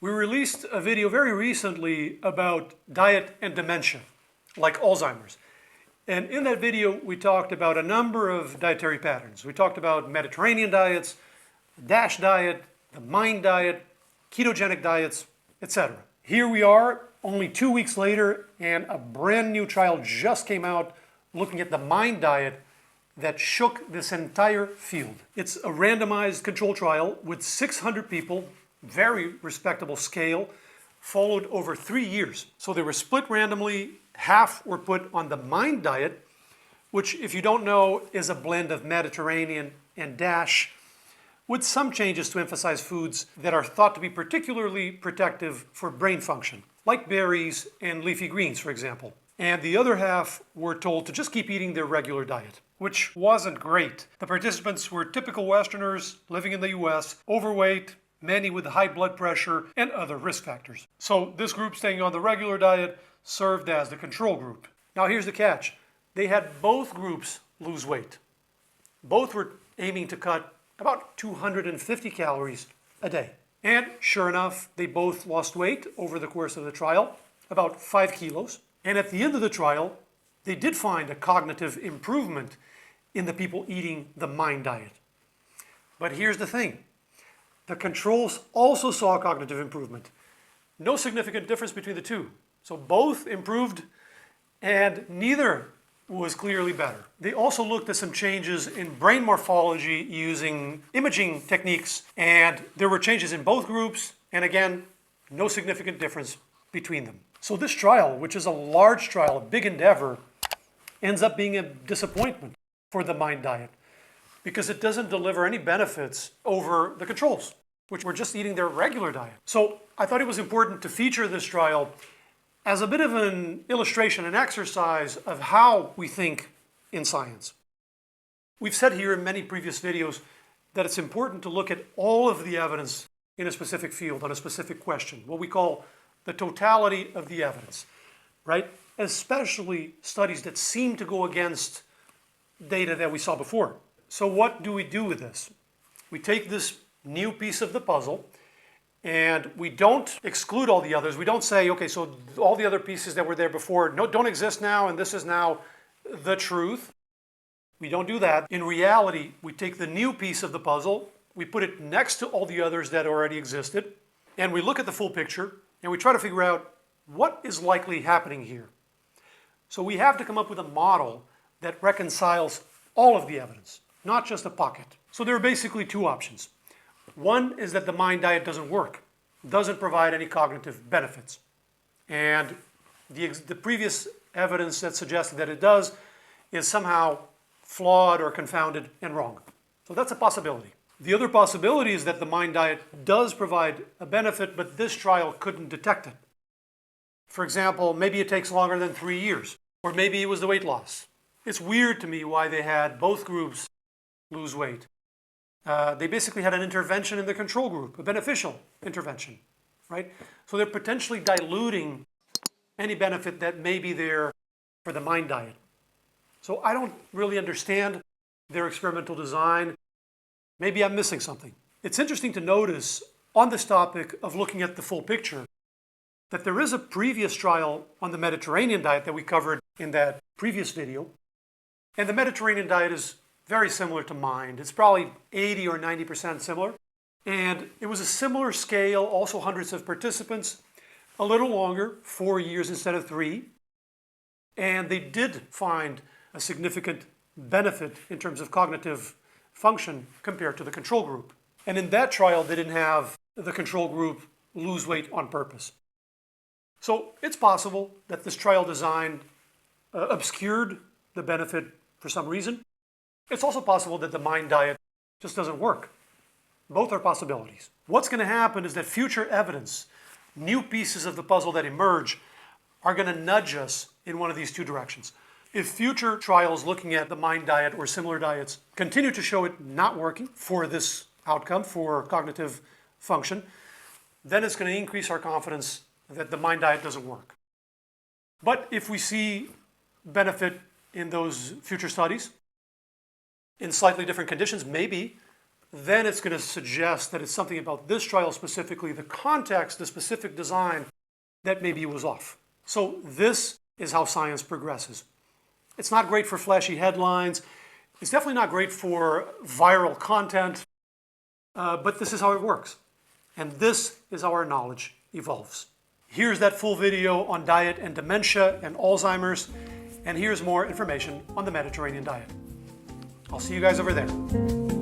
We released a video very recently about diet and dementia, like Alzheimer's. And in that video, we talked about a number of dietary patterns. We talked about Mediterranean diets, the DASH diet, the MIND diet, ketogenic diets, etc. Here we are, only 2 weeks later, and a brand new trial just came out looking at the MIND diet that shook this entire field. It's a randomized control trial with 600 people, very respectable scale, followed over 3 years. So they were split randomly. Half were put on the MIND diet, which, if you don't know, is a blend of Mediterranean and DASH, with some changes to emphasize foods that are thought to be particularly protective for brain function, like berries and leafy greens, for example. And the other half were told to just keep eating their regular diet, which wasn't great. The participants were typical Westerners living in the US, overweight, many with high blood pressure and other risk factors. So this group staying on the regular diet served as the control group. Now here's the catch. They had both groups lose weight. Both were aiming to cut about 250 calories a day. And sure enough, they both lost weight over the course of the trial, about 5 kilos. And at the end of the trial, they did find a cognitive improvement in the people eating the MIND diet. But here's the thing. The controls also saw cognitive improvement. No significant difference between the two. So both improved and neither was clearly better. They also looked at some changes in brain morphology using imaging techniques, and there were changes in both groups, and again, no significant difference between them. So this trial, which is a large trial, a big endeavor, ends up being a disappointment for the MIND diet because it doesn't deliver any benefits over the controls, which were just eating their regular diet. So I thought it was important to feature this trial as a bit of an illustration, an exercise of how we think in science. We've said here in many previous videos that it's important to look at all of the evidence in a specific field, on a specific question, what we call the totality of the evidence, right? Especially studies that seem to go against data that we saw before. So what do we do with this? We take this new piece of the puzzle and we don't exclude all the others. We don't say, okay, so all the other pieces that were there before don't exist now and this is now the truth. We don't do that. In reality, we take the new piece of the puzzle, we put it next to all the others that already existed, and we look at the full picture and we try to figure out what is likely happening here. So we have to come up with a model that reconciles all of the evidence, not just a pocket. So there are basically two options. One is that the MIND diet doesn't work, doesn't provide any cognitive benefits. And the previous evidence that suggested that it does is somehow flawed or confounded and wrong. So that's a possibility. The other possibility is that the MIND diet does provide a benefit, but this trial couldn't detect it. For example, maybe it takes longer than 3 years, or maybe it was the weight loss. It's weird to me why they had both groups lose weight. They basically had an intervention in the control group, a beneficial intervention, right? So they're potentially diluting any benefit that may be there for the MIND diet. So I don't really understand their experimental design. Maybe I'm missing something. It's interesting to notice on this topic of looking at the full picture that there is a previous trial on the Mediterranean diet that we covered in that previous video. And the Mediterranean diet is very similar to MIND. It's probably 80 or 90% similar. And it was a similar scale, also hundreds of participants, a little longer, 4 years instead of 3. And they did find a significant benefit in terms of cognitive function compared to the control group. And in that trial, they didn't have the control group lose weight on purpose. So it's possible that this trial design obscured the benefit for some reason. It's also possible that the MIND diet just doesn't work. Both are possibilities. What's going to happen is that future evidence, new pieces of the puzzle that emerge, are going to nudge us in one of these two directions. If future trials looking at the MIND diet or similar diets continue to show it not working for this outcome, for cognitive function, then it's going to increase our confidence that the MIND diet doesn't work. But if we see benefit in those future studies, in slightly different conditions, maybe then it's going to suggest that it's something about this trial specifically, the context, the specific design that maybe was off. So this is how science progresses. It's not great for flashy headlines. It's definitely not great for viral content, but this is how it works. And this is how our knowledge evolves. Here's that full video on diet and dementia and Alzheimer's, and here's more information on the Mediterranean diet. I'll see you guys over there.